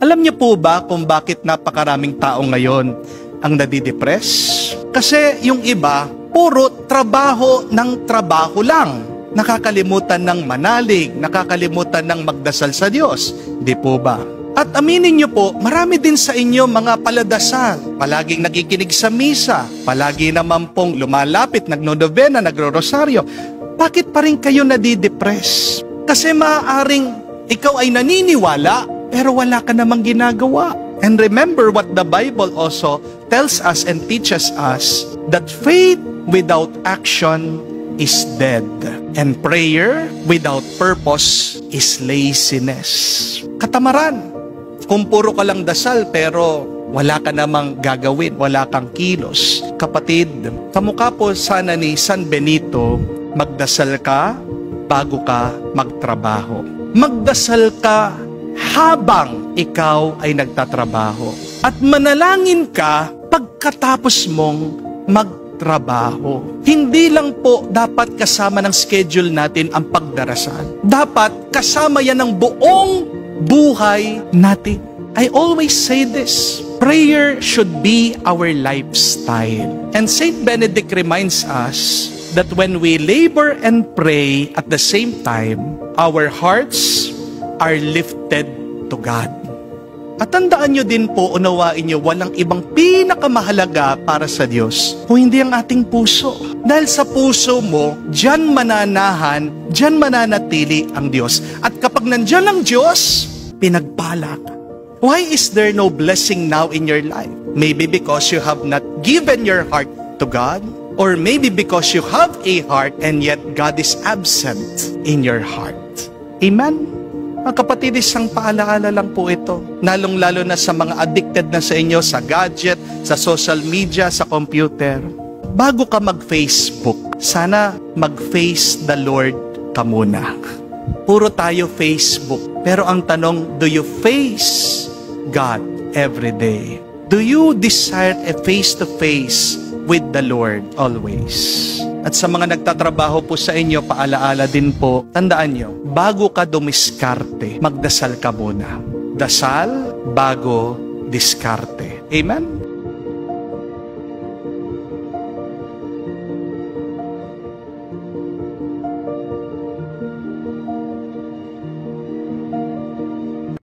Alam niyo po ba kung bakit napakaraming tao ngayon ang nadidepress? Kasi yung iba, puro trabaho ng trabaho lang. Nakakalimutan ng manalig, nakakalimutan ng magdasal sa Diyos. Di po ba? At aminin niyo po, marami din sa inyo mga paladasal. Palaging nakikinig sa misa. Palagi naman pong lumalapit, nagnonovena, nagrorosaryo. Bakit pa rin kayo nadidepress? Kasi maaaring ikaw ay naniniwala, pero wala ka namang ginagawa. And remember what the Bible also tells us and teaches us, that faith without action is dead. And prayer without purpose is laziness. Katamaran. Kung puro ka lang dasal pero wala ka namang gagawin, wala kang kilos. Kapatid, kamukha po sana ni San Benito, magdasal ka bago ka magtrabaho. Magdasal ka habang ikaw ay nagtatrabaho. At manalangin ka pagkatapos mong magtrabaho. Hindi lang po dapat kasama ng schedule natin ang pagdarasal. Dapat kasama yan ng buong buhay natin. I always say this, prayer should be our lifestyle. And Saint Benedict reminds us that when we labor and pray at the same time, our hearts are lifted to God. At tandaan nyo din po, unawain nyo, walang ibang pinakamahalaga para sa Diyos kung hindi ang ating puso. Dahil sa puso mo, dyan mananahan, dyan mananatili ang Diyos. At kapag nandyan ang Diyos, pinagpala ka. Why is there no blessing now in your life? Maybe because you have not given your heart to God, or maybe because you have a heart and yet God is absent in your heart. Amen? Mga kapatid, isang paalaala lang po ito. Lalong-lalo na sa mga addicted na sa inyo, sa gadget, sa social media, sa computer. Bago ka mag-Facebook, sana mag-face the Lord ka muna. Puro tayo Facebook. Pero ang tanong, do you face God every day? Do you desire a face-to-face with the Lord always? At sa mga nagtatrabaho po sa inyo, paalaala din po, tandaan nyo, bago ka dumiskarte, magdasal ka muna. Dasal bago diskarte. Amen?